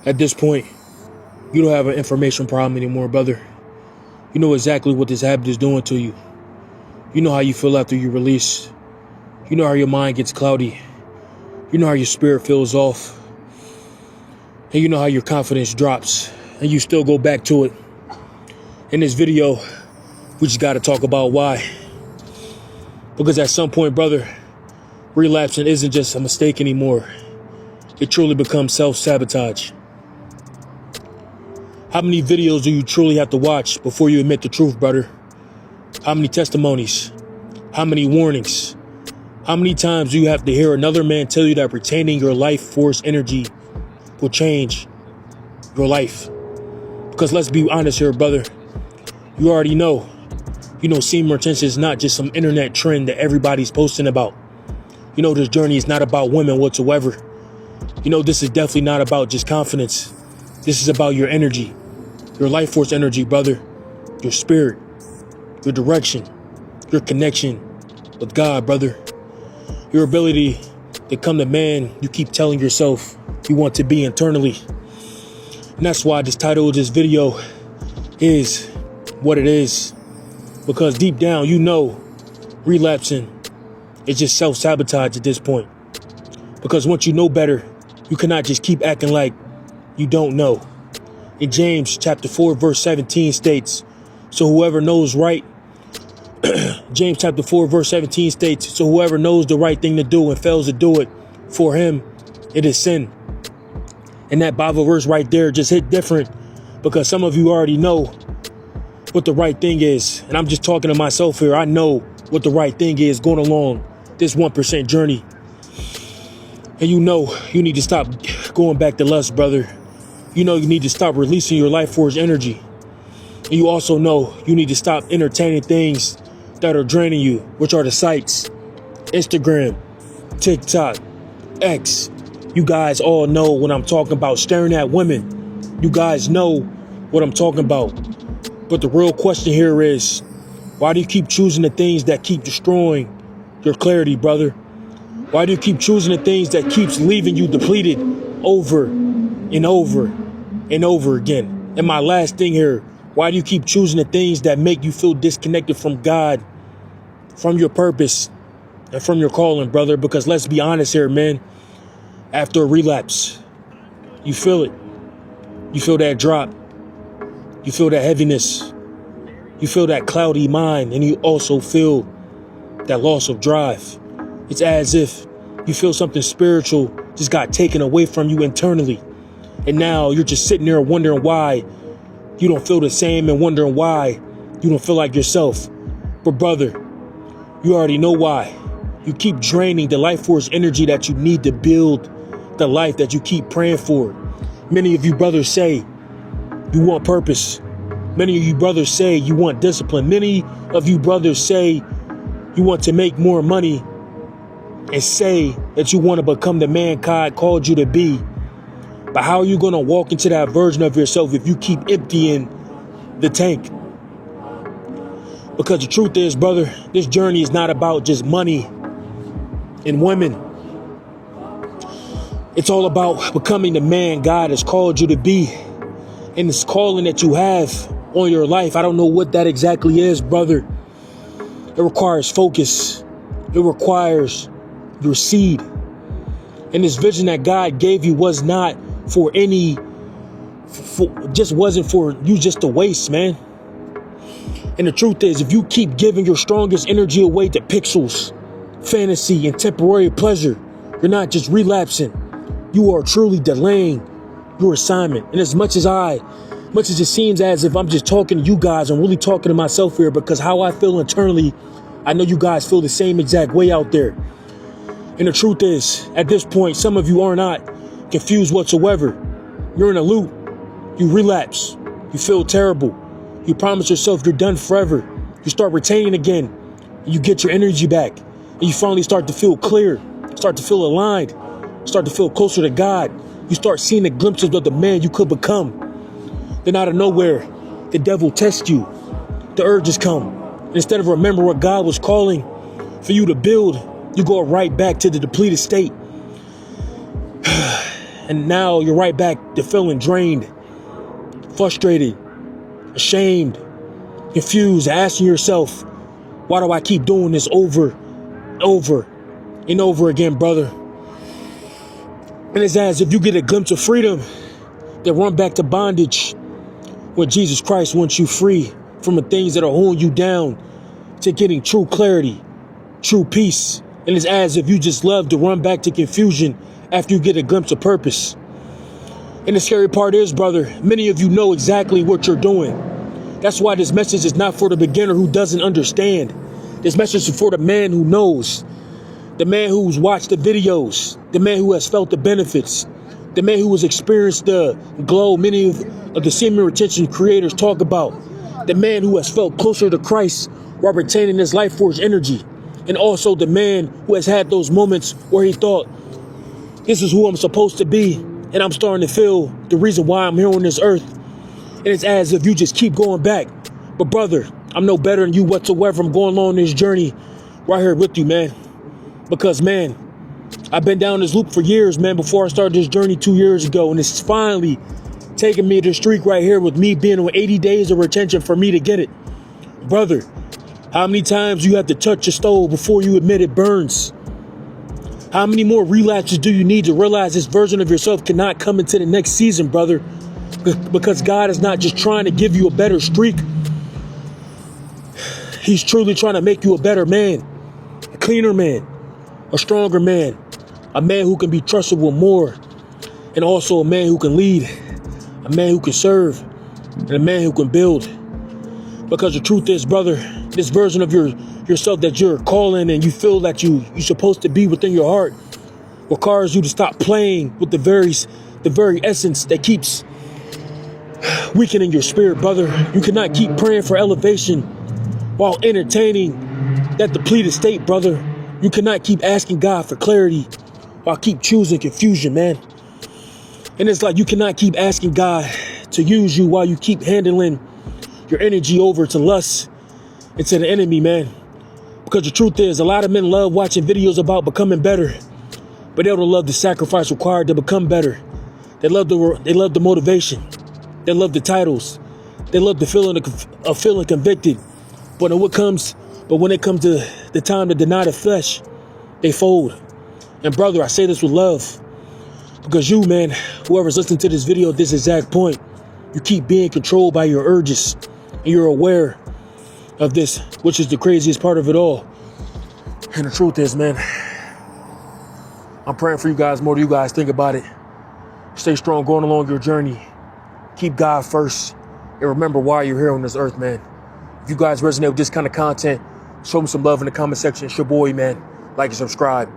At this point, you don't have an information problem anymore, brother. You know exactly what this habit is doing to you. You know how you feel after you release. You know how your mind gets cloudy. You know how your spirit feels off. And you know how your confidence drops. And you still go back to it. In this video, we just got to talk about why. Because at some point, brother, relapsing isn't just a mistake anymore. It truly becomes self-sabotage. How many videos do you truly have to watch before you admit the truth, brother? How many testimonies? How many warnings? How many times do you have to hear another man tell you that retaining your life force energy will change your life? Because let's be honest here, brother. You already know. You know, semen retention is not just some internet trend that everybody's posting about. You know, this journey is not about women whatsoever. You know, this is definitely not about just confidence. This is about your energy, your life force energy, brother, your spirit, your direction, your connection with God, brother, your ability to become the man you keep telling yourself you want to be internally. And that's why this title of this video is what it is. Because deep down, you know, relapsing is just self-sabotage at this point. Because once you know better, you cannot just keep acting like you don't know. In James chapter 4, verse 17 states, so whoever knows right, James chapter 4, verse 17 states, so whoever knows the right thing to do and fails to do it, for him, it is sin. And that Bible verse right there just hit different because some of you already know what the right thing is. And I'm just talking to myself here. I know what the right thing is going along this 1% journey. And you know you need to stop going back to lust, brother. You know you need to stop releasing your life force energy. And you also know you need to stop entertaining things that are draining you, which are the sites, Instagram, TikTok, X. You guys all know what I'm talking about, staring at women. You guys know what I'm talking about. But the real question here is, why do you keep choosing the things that keep destroying your clarity, brother? Why do you keep choosing the things that keeps leaving you depleted over and over and over again? And my last thing here, why do you keep choosing the things that make you feel disconnected from God, from your purpose, and from your calling, brother? Because let's be honest here, man. After a relapse, you feel it. You feel that drop. You feel that heaviness. You feel that cloudy mind, and you also feel that loss of drive. It's as if you feel something spiritual just got taken away from you internally. And now you're just sitting there wondering why you don't feel the same and wondering why you don't feel like yourself. But brother, you already know why. You keep draining the life force energy that you need to build the life that you keep praying for. Many of you brothers say you want purpose. Many of you brothers say you want discipline. Many of you brothers say you want to make more money and say that you want to become the man God called you to be. But how are you going to walk into that version of yourself if you keep emptying the tank? Because the truth is, brother, this journey is not about just money and women. It's all about becoming the man God has called you to be. And this calling that you have on your life, I don't know what that exactly is, brother. It requires focus. It requires your seed. And this vision that God gave you was not for any, just wasn't for you just to waste, man. And the truth is, if you keep giving your strongest energy away to pixels, fantasy, and temporary pleasure, you're not just relapsing. You are truly delaying your assignment. And as much as it seems as if I'm just talking to you guys, I'm really talking to myself here, because how I feel internally, I know you guys feel the same exact way out there. And the truth is, at this point, some of you are not confused whatsoever. You're in a loop. You relapse. You feel terrible. You promise yourself you're done forever. You start retaining again. And you get your energy back. And you finally start to feel clear. Start to feel aligned. Start to feel closer to God. You start seeing the glimpses of the man you could become. Then out of nowhere, the devil tests you. The urges come. And instead of remembering what God was calling for you to build, you go right back to the depleted state. And now you're right back to feeling drained, frustrated, ashamed, confused, asking yourself, why do I keep doing this over and over again, brother? And it's as if you get a glimpse of freedom, then run back to bondage when Jesus Christ wants you free from the things that are holding you down to getting true clarity, true peace. And it's as if you just love to run back to confusion after you get a glimpse of purpose. And the scary part is, brother, many of you know exactly what you're doing. That's why this message is not for the beginner who doesn't understand. This message is for the man who knows, the man who's watched the videos, the man who has felt the benefits, the man who has experienced the glow many of the semen retention creators talk about, the man who has felt closer to Christ while retaining his life force energy, and also the man who has had those moments where he thought, this is who I'm supposed to be, and I'm starting to feel the reason why I'm here on this earth. And it's as if you just keep going back. But brother, I'm no better than you whatsoever. I'm going along this journey right here with you, man. Because, man, I've been down this loop for years, man, before I started this journey 2 years ago. And it's finally taking me to the streak right here with me being on 80 days of retention for me to get it. Brother, how many times you have to touch your stove before you admit it burns? How many more relapses do you need to realize this version of yourself cannot come into the next season, brother? Because God is not just trying to give you a better streak. He's truly trying to make you a better man, a cleaner man, a stronger man, a man who can be trusted with more, and also a man who can lead, a man who can serve, and a man who can build. Because the truth is, brother, this version of yourself that you're calling and you feel that you're supposed to be within your heart requires you to stop playing with the very essence that keeps weakening your spirit, brother. You cannot keep praying for elevation while entertaining that depleted state, brother. You cannot keep asking God for clarity while keep choosing confusion, man. And it's like you cannot keep asking God to use you while you keep handling your energy over to lust and to the enemy, man. Because the truth is, a lot of men love watching videos about becoming better, but they don't love the sacrifice required to become better. They love the motivation. They love the titles. They love the feeling of feeling convicted. But when it comes to the time to deny the flesh, they fold. And brother, I say this with love, because you, man, whoever's listening to this video at this exact point, you keep being controlled by your urges, and you're aware of this, which is the craziest part of it all. And the truth is, man, I'm praying for you guys more than you guys think about it. Stay strong going along your journey. Keep God first, and remember why you're here on this earth, man. If you guys resonate with this kind of content, show me some love in the comment section. It's your boy, man. Like and subscribe.